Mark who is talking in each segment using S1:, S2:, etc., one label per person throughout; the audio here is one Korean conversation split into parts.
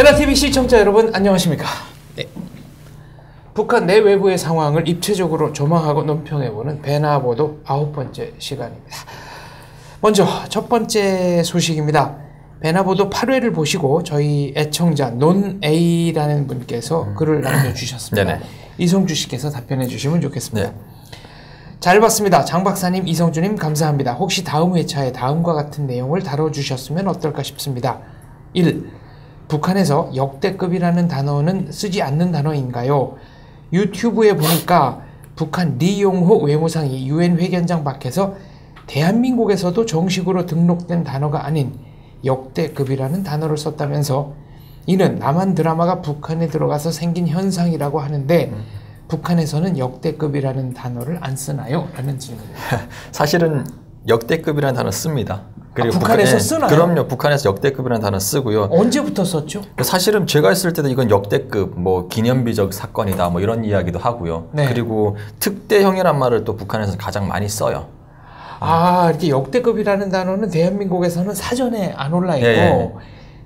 S1: 배나TV 시청자 여러분 안녕하십니까. 네. 북한 내외부의 상황을 입체적으로 조망하고 논평해보는 배나보도 9번째 시간입니다. 먼저 첫 번째 소식입니다. 배나보도 8회를 보시고 저희 애청자 논A라는 분께서 글을 남겨주셨습니다. 이성주 씨께서 답변해 주시면 좋겠습니다. 네. 잘 봤습니다. 장 박사님, 이성주님 감사합니다. 혹시 다음 회차에 다음과 같은 내용을 다뤄주셨으면 어떨까 싶습니다. 1. 북한에서 역대급이라는 단어는 쓰지 않는 단어인가요? 유튜브에 보니까 북한 리용호 외무상이 UN 회견장 밖에서 대한민국에서도 정식으로 등록된 단어가 아닌 역대급이라는 단어를 썼다면서 이는 남한 드라마가 북한에 들어가서 생긴 현상이라고 하는데 북한에서는 역대급이라는 단어를 안 쓰나요? 라는 질문입니다.
S2: 사실은 역대급이라는 단어 씁니다.
S1: 그리고 북한에서 쓰나요?
S2: 그럼요. 북한에서 역대급이라는 단어 쓰고요.
S1: 언제부터 썼죠?
S2: 사실은 제가 있을 때도 이건 역대급, 뭐 기념비적 사건이다, 뭐 이런 이야기도 하고요. 네. 그리고 특대형이란 말을 또 북한에서 가장 많이 써요.
S1: 이렇게 역대급이라는 단어는 대한민국에서는 사전에 안 올라 있고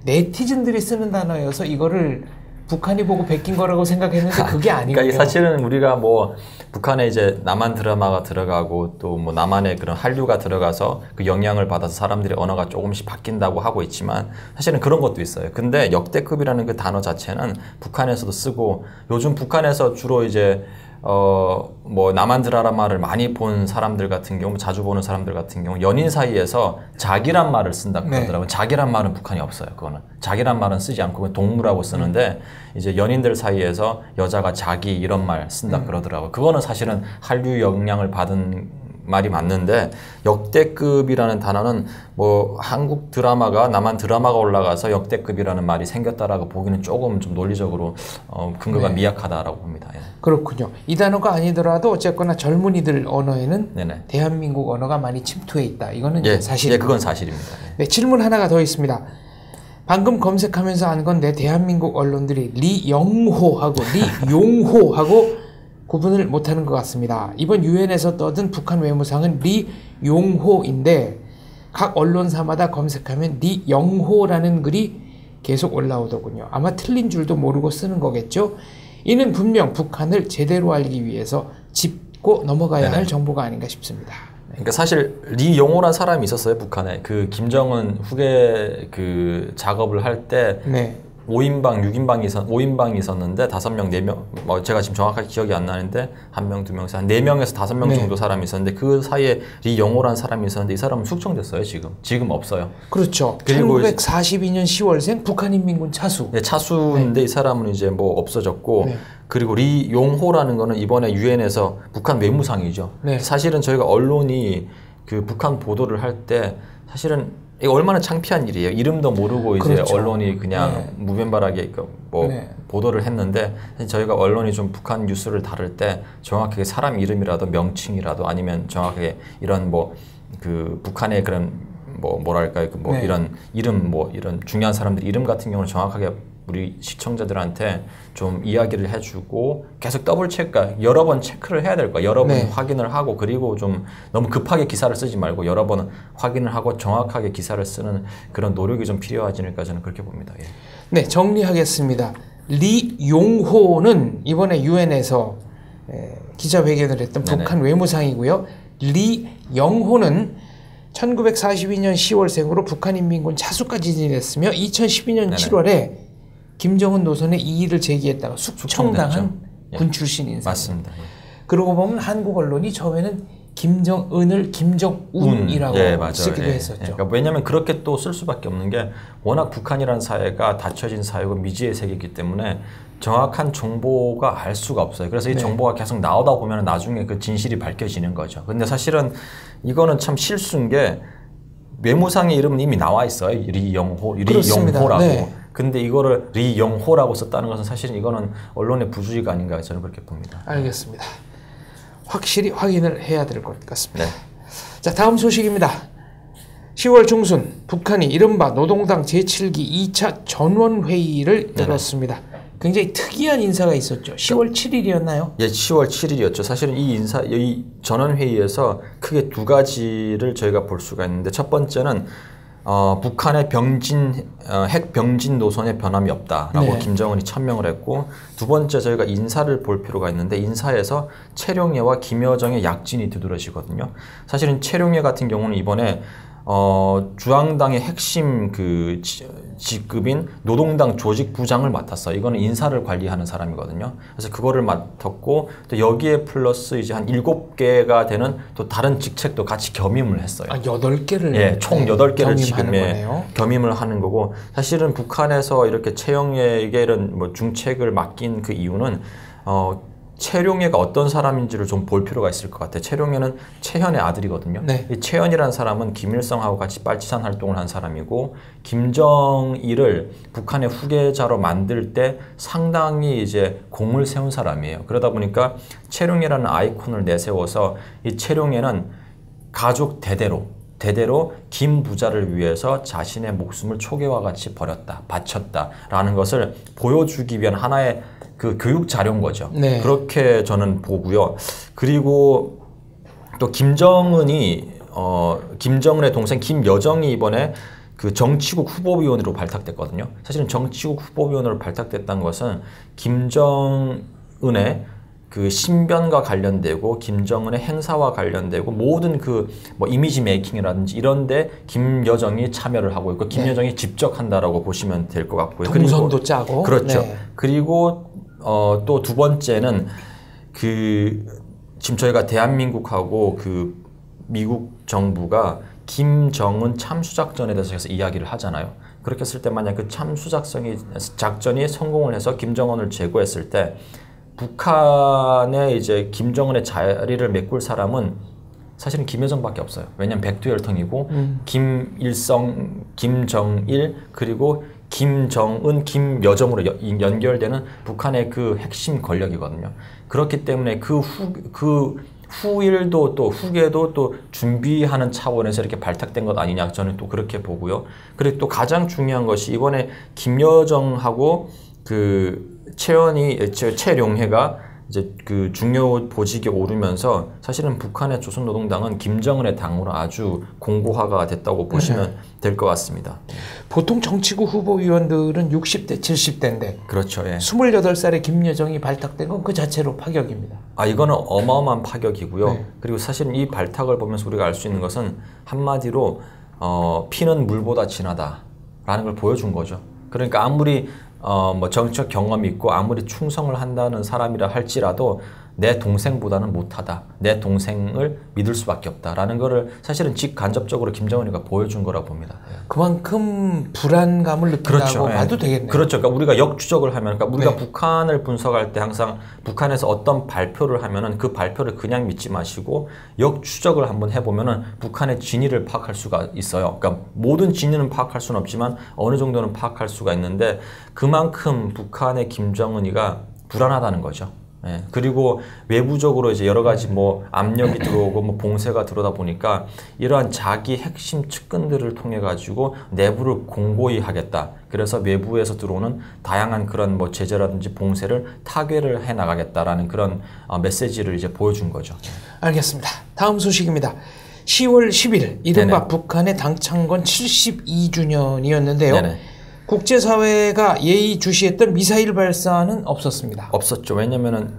S1: 네티즌들이 쓰는 단어여서 이거를 북한이 보고 베낀 거라고 생각했는데 그게 아니고요.
S2: 그러니까 사실은 우리가 뭐 북한에 이제 남한 드라마가 들어가고 또 뭐 남한의 그런 한류가 들어가서 그 영향을 받아서 사람들의 언어가 조금씩 바뀐다고 하고 있지만 사실은 그런 것도 있어요. 근데 역대급이라는 그 단어 자체는 북한에서도 쓰고 요즘 북한에서 주로 이제 뭐 남한 드라마를 많이 본 사람들 같은 경우, 자주 보는 사람들 같은 경우 연인 사이에서 자기란 말을 쓴다 그러더라고요. 자기란 말은 북한이 없어요. 그거는 자기란 말은 쓰지 않고 동무라고 쓰는데 이제 연인들 사이에서 여자가 자기 이런 말 쓴다 그러더라고요. 그거는 사실은 한류 영향을 받은 말이 맞는데 역대급이라는 단어는 뭐 한국 드라마가 남한 드라마가 올라가서 역대급이라는 말이 생겼다라고 보기는 조금 좀 논리적으로 근거가 미약하다라고 봅니다. 예.
S1: 그렇군요. 이 단어가 아니더라도 어쨌거나 젊은이들 언어에는 대한민국 언어가 많이 침투해 있다. 이거는 사실입니다.
S2: 예, 그건 사실입니다.
S1: 네, 질문 하나가 더 있습니다. 방금 검색하면서 한 건데 대한민국 언론들이 리영호하고 리용호하고 구분을 못하는 것 같습니다. 이번 유엔에서 떠든 북한 외무상은 리용호인데 각 언론사마다 검색하면 리영호라는 글이 계속 올라오더군요. 아마 틀린 줄도 모르고 쓰는 거겠죠. 이는 분명 북한을 제대로 알기 위해서 짚고 넘어가야 할 정보가 아닌가 싶습니다.
S2: 그러니까 사실 리용호라는 사람이 있었어요. 북한에 그 김정은 후계 그 작업을 할 때 5인방, 5인방이 있었는데 5명, 4명, 뭐 제가 지금 정확하게 기억이 안 나는데 1명, 2명, 한 4명에서 5명 정도 사람이 있었는데 그 사이에 리용호라는 사람이 있었는데 이 사람은 숙청됐어요. 지금 없어요.
S1: 그렇죠. 1942년 10월생 북한인민군 차수.
S2: 네, 차수인데 이 사람은 이제 뭐 없어졌고 그리고 리용호라는 거는 이번에 유엔에서 북한 외무상이죠. 사실은 저희가 언론이 그 북한 보도를 할 때 사실은 이거 얼마나 창피한 일이에요. 이름도 모르고 이제 언론이 그냥 무변발하게 보도를 했는데 저희가 언론이 좀 북한 뉴스를 다룰 때 정확하게 사람 이름이라도 명칭이라도 아니면 정확하게 이런 뭐 그 북한의 그런 뭐랄까요 이런 이름 이런 중요한 사람들 이름 같은 경우는 정확하게 우리 시청자들한테 좀 이야기를 해주고 계속 더블 체크, 여러 번 체크를 해야 될 거야. 여러 번 확인을 하고 그리고 좀 너무 급하게 기사를 쓰지 말고 여러 번 확인을 하고 정확하게 기사를 쓰는 그런 노력이 좀 필요하지 않을까 저는 그렇게 봅니다. 예.
S1: 네, 정리하겠습니다. 리용호는 이번에 유엔에서 기자회견을 했던 북한 외무상이고요. 리영호는 1942년 10월생으로 북한인민군 차수까지 지냈으며 2012년 7월에 김정은 노선에 이의를 제기했다가 숙청당한 군 출신 인사입니다.
S2: 맞습니다.
S1: 그러고 보면 한국 언론이 처음에는 김정은을 김정운이라고 쓰기도 했었죠.
S2: 그러니까 왜냐하면 그렇게 또 쓸 수밖에 없는 게 워낙 북한이라는 사회가 닫혀진 사회고 미지의 세계이기 때문에 정확한 정보가 알 수가 없어요. 그래서 이 정보가 계속 나오다 보면 나중에 그 진실이 밝혀지는 거죠. 근데 사실은 이거는 참 실수인 게 외무상의 이름은 이미 나와 있어요. 리용호라고. 근데 이거를 리용호라고 썼다는 것은 사실은 이거는 언론의 부주의가 아닌가 저는 그렇게 봅니다.
S1: 알겠습니다. 확실히 확인을 해야 될 것 같습니다. 자, 다음 소식입니다. 10월 중순 북한이 이른바 노동당 제7기 2차 전원회의를 열었습니다. 굉장히 특이한 인사가 있었죠. 10월 7일이었나요?
S2: 예, 10월 7일이었죠. 사실은 이 전원회의에서 크게 두 가지를 저희가 볼 수가 있는데 첫 번째는 북한의 핵 병진 노선에 변함이 없다라고
S1: 네.
S2: 김정은이 천명을 했고, 두 번째 저희가 인사를 볼 필요가 있는데, 인사에서 최룡해와 김여정의 약진이 두드러지거든요. 사실은 최룡해 같은 경우는 이번에 중앙당의 핵심 그 직급인 노동당 조직부장을 맡았어요. 이거는 인사를 관리하는 사람이거든요. 그래서 그거를 맡았고, 또 여기에 플러스 이제 한 7개가 되는 또 다른 직책도 같이 겸임을 했어요.
S1: 8개를
S2: 예, 총 8개를 지금
S1: 거네요.
S2: 겸임을 하는 거고, 사실은 북한에서 이렇게 최영해에게 이런 뭐 중책을 맡긴 그 이유는 최룡해가 어떤 사람인지를 좀 볼 필요가 있을 것 같아요. 최룡해는 최현의 아들이거든요.
S1: 네.
S2: 이 최현이라는 사람은 김일성하고 같이 빨치산 활동을 한 사람이고, 김정일을 북한의 후계자로 만들 때 상당히 이제 공을 세운 사람이에요. 그러다 보니까 최룡해라는 아이콘을 내세워서 이 최룡해는 가족 대대로 김 부자를 위해서 자신의 목숨을 초계와 같이 바쳤다라는 것을 보여주기 위한 하나의 그 교육 자료인 거죠.
S1: 네.
S2: 그렇게 저는 보고요. 그리고 또 김정은의 동생 김여정이 이번에 그 정치국 후보위원으로 발탁됐거든요. 사실은 정치국 후보위원으로 발탁됐다는 것은 김정은의 그 신변과 관련되고 김정은의 행사와 관련되고 모든 그 뭐 이미지 메이킹이라든지 이런데 김여정이 참여를 하고 있고, 김여정이 직접 한다라고 보시면 될 것 같고요.
S1: 동선도 짜고.
S2: 그렇죠.
S1: 네.
S2: 그리고 또 두 번째는 그 지금 저희가 대한민국하고 그 미국 정부가 김정은 참수작전에 대해서 계속 이야기를 하잖아요. 그렇게 했을 때 만약 그 작전이 성공을 해서 김정은을 제거했을 때, 북한에 이제 김정은의 자리를 메꿀 사람은 사실은 김여정밖에 없어요. 왜냐하면 백두혈통이고 김일성, 김정일, 그리고 김정은, 김여정으로 연결되는 북한의 그 핵심 권력이거든요. 그렇기 때문에 그 후일도 또 후계도 또 준비하는 차원에서 이렇게 발탁된 것 아니냐, 저는 또 그렇게 보고요. 그리고 또 가장 중요한 것이 이번에 김여정하고 그 최룡해가 이제 그 중요 보직에 오르면서 사실은 북한의 조선노동당은 김정은의 당으로 아주 공고화가 됐다고 보시면 될 것 같습니다.
S1: 보통 정치국 후보위원들은 60대, 70대인데
S2: 그렇죠. 예.
S1: 28살에 김여정이 발탁된 건 그 자체로 파격입니다.
S2: 이거는 어마어마한 파격이고요.
S1: 네.
S2: 그리고 사실 이 발탁을 보면서 우리가 알 수 있는 것은 한마디로 피는 물보다 진하다라는 걸 보여준 거죠. 그러니까 아무리 뭐 정치적 경험이 있고 아무리 충성을 한다는 사람이라 할지라도 내 동생보다는 못하다, 내 동생을 믿을 수밖에 없다라는 거를 사실은 직간접적으로 김정은이가 보여준 거라 봅니다.
S1: 그만큼 불안감을 느낀다고
S2: 그렇죠.
S1: 봐도 되겠네요.
S2: 그렇죠. 그러니까 우리가 역추적을 하면, 그러니까 우리가
S1: 네.
S2: 북한을 분석할 때 항상 북한에서 어떤 발표를 하면은 그 발표를 그냥 믿지 마시고 역추적을 한번 해보면은 북한의 진위를 파악할 수가 있어요. 그러니까 모든 진위는 파악할 수는 없지만 어느 정도는 파악할 수가 있는데, 그만큼 북한의 김정은이가 불안하다는 거죠. 예. 그리고 외부적으로 이제 여러 가지 뭐 압력이 들어오고 뭐 봉쇄가 들어오다 보니까 이러한 자기 핵심 측근들을 통해 가지고 내부를 공고히 하겠다. 그래서 외부에서 들어오는 다양한 그런 뭐 제재라든지 봉쇄를 타개를 해 나가겠다라는 그런 메시지를 이제 보여준 거죠.
S1: 알겠습니다. 다음 소식입니다. 10월 10일 이른바
S2: 네네.
S1: 북한의 당창건 72주년이었는데요.
S2: 네네.
S1: 국제사회가 예의주시했던 미사일 발사는 없었습니다.
S2: 없었죠. 왜냐면은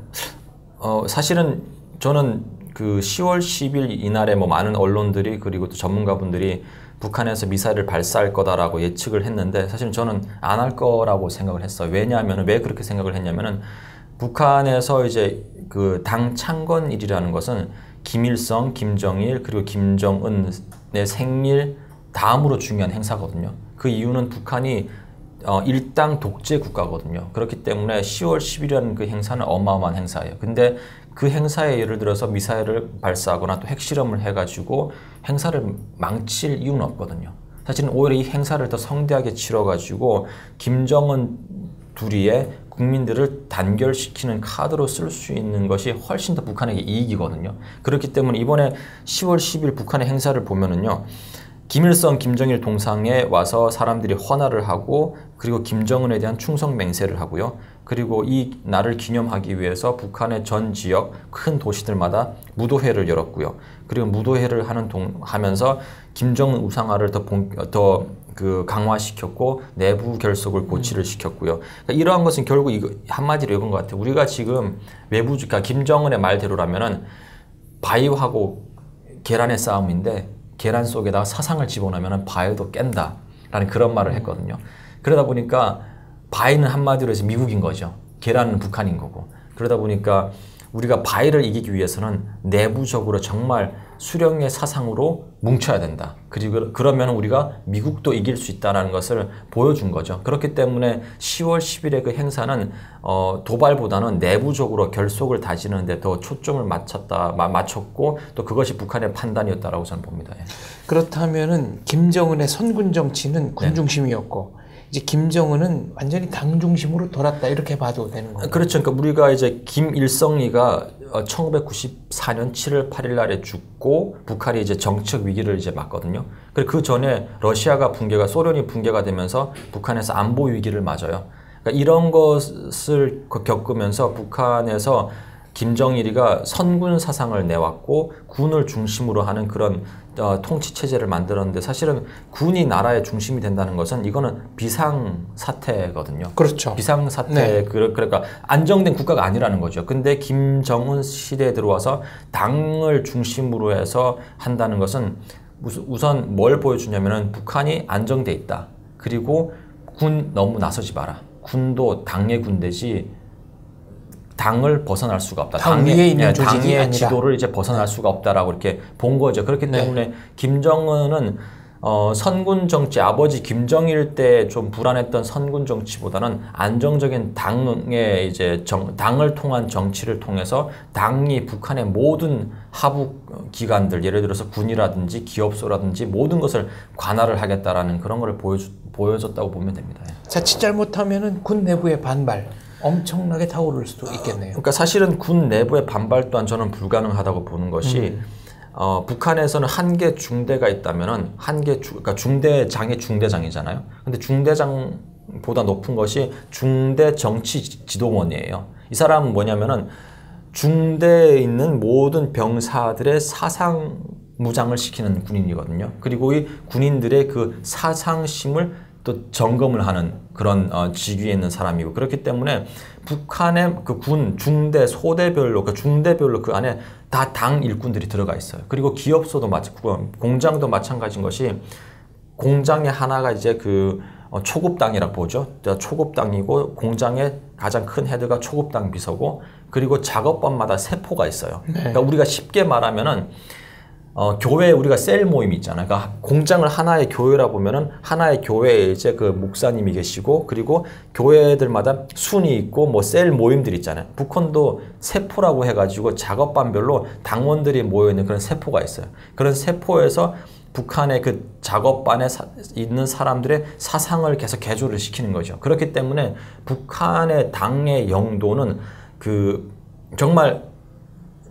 S2: 사실은 저는 그 10월 10일 이날에 뭐 많은 언론들이 그리고 또 전문가분들이 북한에서 미사일을 발사할 거다라고 예측을 했는데, 사실은 저는 안 할 거라고 생각을 했어요. 왜냐하면 왜 그렇게 생각을 했냐면은 북한에서 이제 그 당창건일이라는 것은 김일성, 김정일 그리고 김정은의 생일 다음으로 중요한 행사거든요. 그 이유는 북한이 일당 독재 국가거든요. 그렇기 때문에 10월 10일이라는 그 행사는 어마어마한 행사예요. 근데 그 행사에 예를 들어서 미사일을 발사하거나 또 핵실험을 해가지고 행사를 망칠 이유는 없거든요. 사실은 오히려 이 행사를 더 성대하게 치러가지고 김정은 둘이의 국민들을 단결시키는 카드로 쓸 수 있는 것이 훨씬 더 북한에게 이익이거든요. 그렇기 때문에 이번에 10월 10일 북한의 행사를 보면은요, 김일성, 김정일 동상에 와서 사람들이 헌화를 하고, 그리고 김정은에 대한 충성 맹세를 하고요. 그리고 이 날을 기념하기 위해서 북한의 전 지역 큰 도시들마다 무도회를 열었고요. 그리고 무도회를 하면서 김정은 우상화를 더 강화시켰고 내부 결속을 고치를 시켰고요. 그러니까 이러한 것은 결국 이거 한마디로 이건 것 같아요. 우리가 지금 그러니까 김정은의 말대로라면은 바위하고 계란의 싸움인데 계란 속에다가 사상을 집어넣으면 바위도 깬다라는 그런 말을 했거든요. 그러다 보니까 바위는 한마디로 해서 미국인 거죠. 계란은 북한인 거고. 그러다 보니까 우리가 바위를 이기기 위해서는 내부적으로 정말 수령의 사상으로 뭉쳐야 된다. 그리고 그러면 우리가 미국도 이길 수 있다는 것을 보여준 거죠. 그렇기 때문에 10월 10일의 그 행사는 도발보다는 내부적으로 결속을 다지는 데 더 초점을 맞췄고 또 그것이 북한의 판단이었다라고 저는 봅니다. 예.
S1: 그렇다면은 김정은의 선군 정치는 군 중심이었고 이제 김정은은 완전히 당 중심으로 돌았다 이렇게 봐도 되는 거예요.
S2: 그렇죠. 그러니까 우리가 이제 김일성이가 1994년 7월 8일 날에 죽고 북한이 이제 정책 위기를 이제 맞거든요. 그리고 그 전에 러시아가 소련이 붕괴가 되면서 북한에서 안보 위기를 맞아요. 그러니까 이런 것을 겪으면서 북한에서 김정일이가 선군 사상을 내왔고 군을 중심으로 하는 그런 통치 체제를 만들었는데 사실은 군이 나라의 중심이 된다는 것은 이거는 비상 사태거든요.
S1: 그렇죠.
S2: 비상 사태
S1: 네.
S2: 그러니까 안정된 국가가 아니라는 거죠. 근데 김정은 시대에 들어와서 당을 중심으로 해서 한다는 것은 우선 뭘 보여주냐면은 북한이 안정돼 있다. 그리고 군 너무 나서지 마라. 군도 당의 군대지. 당을 벗어날 수가 없다.
S1: 당 위에 있는 조직이
S2: 당의
S1: 아니라.
S2: 지도를 이제 벗어날 수가 없다라고 이렇게 본 거죠. 그렇기 때문에 김정은은 선군 정치, 아버지 김정일 때 좀 불안했던 선군 정치보다는 안정적인 당의 당을 통한 정치를 통해서 당이 북한의 모든 하부 기관들, 예를 들어서 군이라든지 기업소라든지 모든 것을 관할을 하겠다라는 그런 걸 보여줬다고 보면 됩니다.
S1: 자칫 잘못하면은 군 내부의 반발. 엄청나게 타오를 수도 있겠네요.
S2: 그러니까 사실은 군 내부의 반발 또한 저는 불가능하다고 보는 것이 북한에서는 한 개 중대가 있다면은 그러니까 중대장이 중대장이잖아요. 근데 중대장보다 높은 것이 중대 정치 지도원이에요. 이 사람은 뭐냐면은 중대에 있는 모든 병사들의 사상 무장을 시키는 군인이거든요. 그리고 이 군인들의 그 사상심을 또 점검을 하는 그런 직위에 있는 사람이고 그렇기 때문에 북한의 그 군 중대 소대별로 그 중대별로 그 안에 다 당 일꾼들이 들어가 있어요. 그리고 기업소도 공장도 마찬가지인 것이 공장의 하나가 이제 그 초급당이라고 보죠. 초급당이고 공장의 가장 큰 헤드가 초급당 비서고 그리고 작업반마다 세포가 있어요.
S1: 네.
S2: 그러니까 우리가 쉽게 말하면은 교회 우리가 셀 모임이 있잖아요. 그러니까 공장을 하나의 교회라 보면은 하나의 교회에 이제 그 목사님이 계시고 그리고 교회들마다 순이 있고 뭐 셀 모임들이 있잖아요. 북한도 세포라고 해가지고 작업반별로 당원들이 모여 있는 그런 세포가 있어요. 그런 세포에서 북한의 그 작업반에 있는 사람들의 사상을 계속 개조를 시키는 거죠. 그렇기 때문에 북한의 당의 영도는 그 정말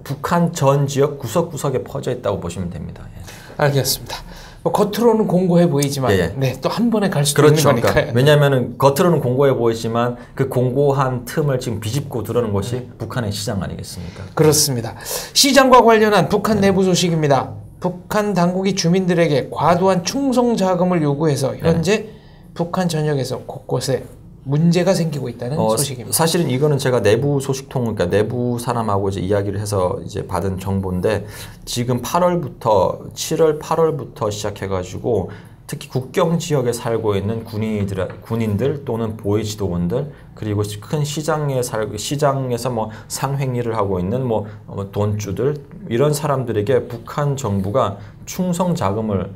S2: 북한 전 지역 구석구석에 퍼져 있다고 보시면 됩니다. 예.
S1: 알겠습니다. 뭐 겉으로는 공고해 보이지만 네, 또 한 번에 갈 수도
S2: 그렇죠.
S1: 있는 거니까요.
S2: 그러니까 왜냐하면 겉으로는 공고해 보이지만 그 공고한 틈을 지금 비집고 들어오는 것이 북한의 시장 아니겠습니까?
S1: 그렇습니다. 시장과 관련한 북한 내부 소식입니다. 북한 당국이 주민들에게 과도한 충성 자금을 요구해서 현재 북한 전역에서 곳곳에 문제가 생기고 있다는 소식입니다.
S2: 사실은 이거는 제가 내부 소식통, 그러니까 내부 사람하고 이제 이야기를 해서 이제 받은 정보인데 지금 7월 8월부터 시작해가지고 특히 국경 지역에 살고 있는 군인들 또는 보위 지도원들 그리고 큰 시장에서 뭐 상횡리를 하고 있는 뭐 돈주들 이런 사람들에게 북한 정부가 충성 자금을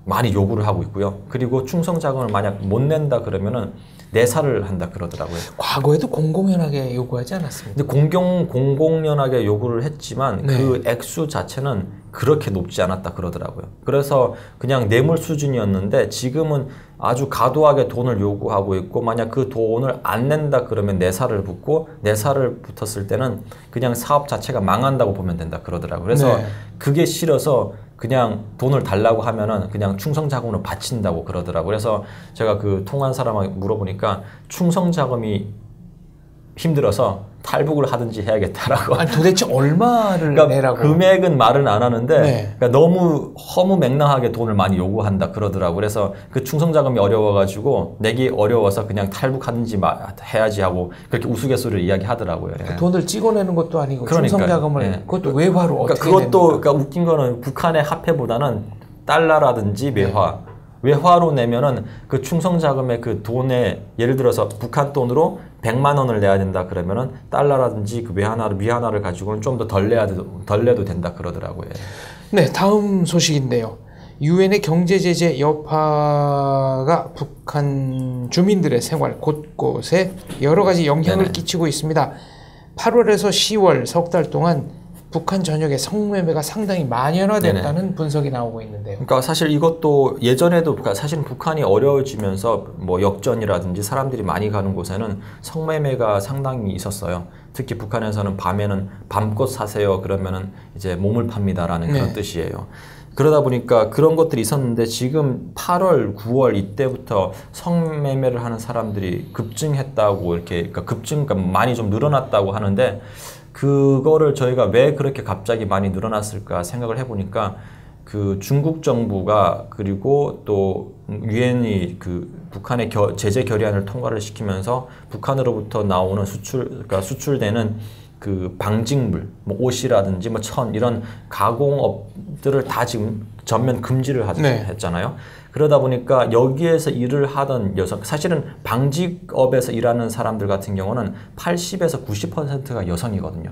S2: 많이 요구를 하고 있고요. 그리고 충성 자금을 만약 못 낸다 그러면은 내사를 한다 그러더라고요.
S1: 과거에도 공공연하게 요구하지 않았습니까?
S2: 근데 공공연하게 요구를 했지만 그 액수 자체는 그렇게 높지 않았다 그러더라고요. 그래서 그냥 뇌물 수준이었는데 지금은 아주 과도하게 돈을 요구하고 있고 만약 그 돈을 안 낸다 그러면 내사를 붙고 내사를 붙었을 때는 그냥 사업 자체가 망한다고 보면 된다 그러더라고요. 그래서 그게 싫어서 그냥 돈을 달라고 하면은 그냥 충성자금으로 바친다고 그러더라고요. 그래서 제가 그 통한 사람한테 물어보니까 충성자금이 힘들어서 탈북을 하든지 해야겠다라고.
S1: 아니 도대체 얼마를
S2: 그러니까
S1: 내라고?
S2: 금액은 말은 안 하는데
S1: 네.
S2: 그러니까 너무 허무맹랑하게 돈을 많이 요구한다 그러더라고. 그래서 그 충성자금이 어려워가지고 내기 어려워서 그냥 탈북하든지 해야지 하고 그렇게 우스갯소리를 이야기하더라고요. 예.
S1: 돈을 찍어내는 것도 아니고
S2: 그러니까요.
S1: 충성자금을
S2: 예.
S1: 그것도 외화로
S2: 그러니까
S1: 어떻게
S2: 그것도
S1: 냅니까?
S2: 그러니까 웃긴 거는 북한의 화폐보다는 달러라든지 외화. 외화로 내면은 그 충성자금의 그 돈에 예를 들어서 북한 돈으로 100만 원을 내야 된다 그러면은 달러라든지 그 위안화를 가지고는 좀 더 덜 내도 된다 그러더라고요.
S1: 네, 다음 소식인데요. 유엔의 경제 제재 여파가 북한 주민들의 생활 곳곳에 여러 가지 영향을
S2: 네네.
S1: 끼치고 있습니다. 8월에서 10월 석 달 동안 북한 전역에 성매매가 상당히 만연화됐다는 분석이 나오고 있는데요.
S2: 그러니까 사실 이것도 예전에도 사실 북한이 어려워지면서 뭐 역전이라든지 사람들이 많이 가는 곳에는 성매매가 상당히 있었어요. 특히 북한에서는 밤에는 밤꽃 사세요 그러면은 이제 몸을 팝니다라는 그런 뜻이에요. 그러다 보니까 그런 것들이 있었는데 지금 8월, 9월 이때부터 성매매를 하는 사람들이 급증했다고 이렇게 그러니까 많이 좀 늘어났다고 하는데 그거를 저희가 왜 그렇게 갑자기 많이 늘어났을까 생각을 해보니까 그 중국 정부가 그리고 또 유엔이 그 북한의 제재 결의안을 통과를 시키면서 북한으로부터 나오는 그러니까 수출되는 그 방직물, 뭐 옷이라든지 뭐 천 이런 가공업들을 다 지금 전면 금지를 했잖아요. 그러다 보니까 여기에서 일을 하던 여성, 사실은 방직업에서 일하는 사람들 같은 경우는 80에서 90%가 여성이거든요.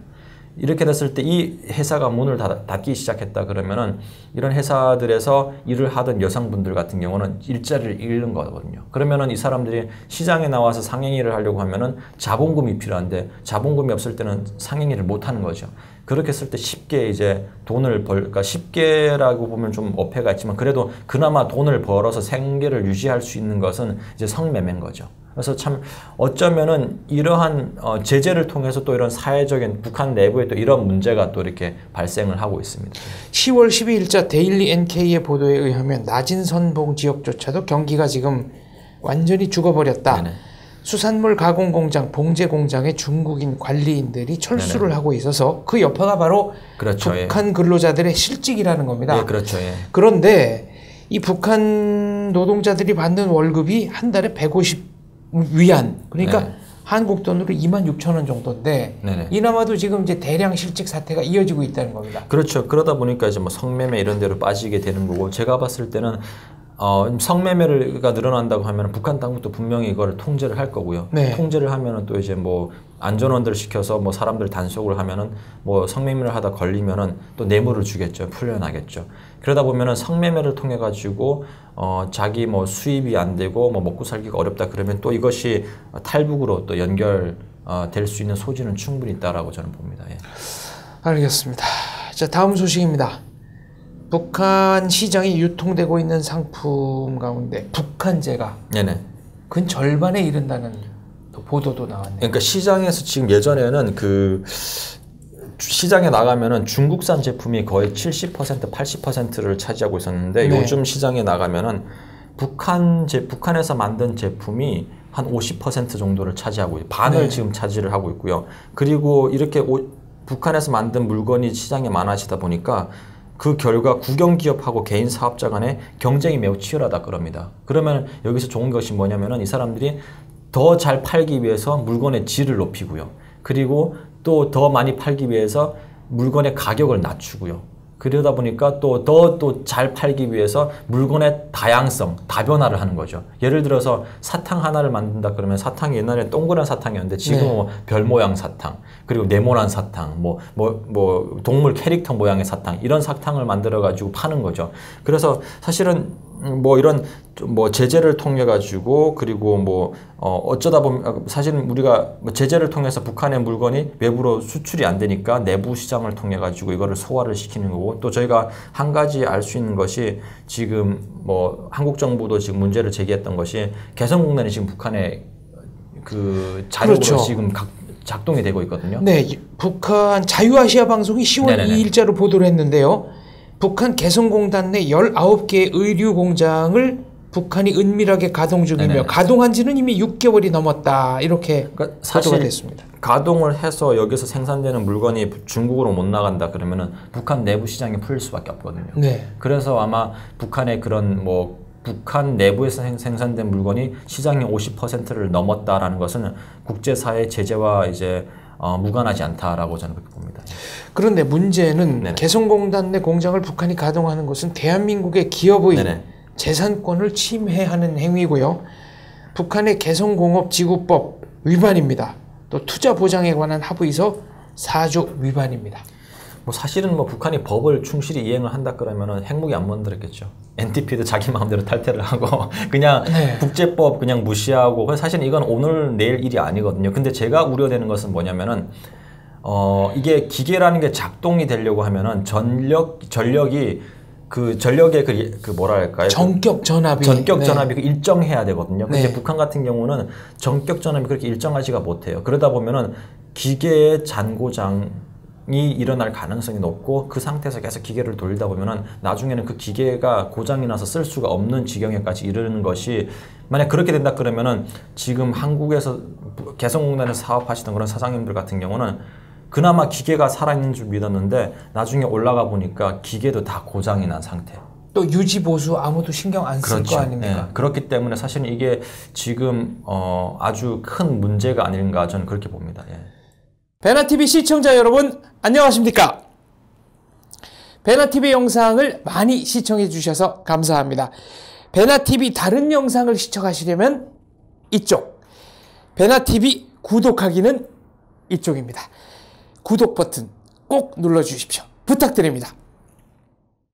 S2: 이렇게 됐을 때 이 회사가 문을 닫기 시작했다 그러면은 이런 회사들에서 일을 하던 여성분들 같은 경우는 일자리를 잃는 거거든요. 그러면은 이 사람들이 시장에 나와서 상행위를 하려고 하면은 자본금이 필요한데 자본금이 없을 때는 상행위를 못 하는 거죠. 그렇게 했을 때 쉽게 이제 그러니까 쉽게라고 보면 좀 어폐가 있지만 그래도 그나마 돈을 벌어서 생계를 유지할 수 있는 것은 이제 성매매인 거죠. 그래서 참 어쩌면은 이러한 제재를 통해서 또 이런 사회적인 북한 내부에 또 이런 문제가 또 이렇게 발생을 하고 있습니다.
S1: 10월 12일자 데일리 NK의 보도에 의하면 낮은 선봉 지역조차도 경기가 지금 완전히 죽어버렸다.
S2: 네네.
S1: 수산물 가공 공장, 봉제 공장에 중국인 관리인들이 철수를 하고 있어서 그 여파가 바로
S2: 그렇죠,
S1: 북한 근로자들의 실직이라는 겁니다.
S2: 예, 그렇죠. 예.
S1: 그런데 이 북한 노동자들이 받는 월급이 한 달에 150 위안, 그러니까
S2: 네.
S1: 한국 돈으로 26,000원 정도인데
S2: 네네.
S1: 이나마도 지금 이제 대량 실직 사태가 이어지고 있다는 겁니다.
S2: 그렇죠. 그러다 보니까 이제 뭐 성매매 이런 데로 빠지게 되는 거고 제가 봤을 때는 성매매가 늘어난다고 하면 북한 당국도 분명히 이걸 통제를 할 거고요.
S1: 네.
S2: 통제를 하면은 또 이제 뭐 안전원들 시켜서 뭐 사람들 단속을 하면은 뭐 성매매를 하다 걸리면은 또 뇌물을 주겠죠. 풀려나겠죠. 그러다 보면은 성매매를 통해 가지고 자기 뭐 수입이 안 되고 뭐 먹고 살기가 어렵다 그러면 또 이것이 탈북으로 또 연결 될 수 있는 소지는 충분히 있다라고 저는 봅니다. 예.
S1: 알겠습니다. 자, 다음 소식입니다. 북한 시장에 유통되고 있는 상품 가운데 북한제가
S2: 네네.
S1: 근 절반에 이른다는 또 보도도 나왔네요.
S2: 그러니까 시장에서 지금 예전에는 그 시장에 나가면은 중국산 제품이 거의 70%, 80%를 차지하고 있었는데
S1: 네.
S2: 요즘 시장에 나가면은 북한에서 만든 제품이 한 50% 정도를 차지하고 반을
S1: 네.
S2: 지금 차지를 하고 있고요. 그리고 이렇게 북한에서 만든 물건이 시장에 많아지다 보니까 그 결과 국영기업하고 개인 사업자 간의 경쟁이 매우 치열하다 그럽니다. 그러면 여기서 좋은 것이 뭐냐면은 이 사람들이 더 잘 팔기 위해서 물건의 질을 높이고요. 그리고 또 더 많이 팔기 위해서 물건의 가격을 낮추고요. 그러다 보니까 또 잘 팔기 위해서 물건의 다양성, 다변화를 하는 거죠. 예를 들어서 사탕 하나를 만든다 그러면 사탕이 옛날에 동그란 사탕이었는데 지금은 뭐 별 모양 사탕, 그리고 네모난 사탕, 뭐 동물 캐릭터 모양의 사탕 이런 사탕을 만들어 가지고 파는 거죠. 그래서 사실은 뭐 이런 뭐 제재를 통해 가지고 그리고 뭐 어쩌다 보면 사실은 우리가 제재를 통해서 북한의 물건이 외부로 수출이 안 되니까 내부 시장을 통해 가지고 이거를 소화를 시키는 거고 또 저희가 한 가지 알 수 있는 것이 지금 뭐 한국 정부도 지금 문제를 제기했던 것이 개성공단이 지금 북한의 그 자력으로
S1: 그렇죠.
S2: 지금 작동이 되고 있거든요.
S1: 네, 북한 자유아시아 방송이 10월
S2: 네네네.
S1: 2일자로 보도를 했는데요. 북한 개성공단 내 19개의 의류 공장을 북한이 은밀하게 가동 중이며
S2: 네네.
S1: 가동한 지는 이미 6개월이 넘었다. 이렇게
S2: 그러니까
S1: 보도가
S2: 사실
S1: 됐습니다.
S2: 가동을 해서 여기서 생산되는 물건이 중국으로 못 나간다 그러면은 북한 내부 시장이 풀릴 수밖에 없거든요.
S1: 네.
S2: 그래서 아마 북한의 그런 뭐 북한 내부에서 생산된 물건이 시장의 50%를 넘었다라는 것은 국제사회 제재와 이제 무관하지 않다라고 저는 그렇게 봅니다.
S1: 그런데 문제는
S2: 네네.
S1: 개성공단 내 공장을 북한이 가동하는 것은 대한민국의 기업의
S2: 네네.
S1: 재산권을 침해하는 행위고요. 북한의 개성공업지구법 위반입니다. 또 투자 보장에 관한 합의서 4조 위반입니다.
S2: 뭐 사실은 뭐 북한이 법을 충실히 이행을 한다 그러면은 핵무기 안 만들었겠죠. NTP도 자기 마음대로 탈퇴를 하고 그냥
S1: 네.
S2: 국제법 그냥 무시하고 사실은 이건 오늘 내일 일이 아니거든요. 근데 제가 우려되는 것은 뭐냐면은 이게 기계라는 게 작동이 되려고 하면은 전력의 그 뭐랄까요?
S1: 전격 전압이
S2: 그 일정해야 되거든요. 근데
S1: 네.
S2: 북한 같은 경우는 전격 전압이 그렇게 일정하지가 못해요. 그러다 보면은 기계의 잔고장이 일어날 가능성이 높고 그 상태에서 계속 기계를 돌리다 보면은 나중에는 그 기계가 고장이 나서 쓸 수가 없는 지경에까지 이르는 것이 만약 그렇게 된다 그러면은 지금 한국에서 개성공단에서 사업하시던 그런 사장님들 같은 경우는 그나마 기계가 살아있는 줄 믿었는데 나중에 올라가 보니까 기계도 다 고장이 난 상태.
S1: 또 유지 보수 아무도 신경 안 쓸 거
S2: 그렇죠.
S1: 아닙니까?
S2: 네. 그렇기 때문에 사실은 이게 지금 아주 큰 문제가 아닌가 저는 그렇게 봅니다. 예.
S1: 배나TV 시청자 여러분 안녕하십니까? 배나TV 영상을 많이 시청해 주셔서 감사합니다. 배나TV 다른 영상을 시청하시려면 이쪽, 배나TV 구독하기는 이쪽입니다. 구독 버튼 꼭 눌러주십시오. 부탁드립니다.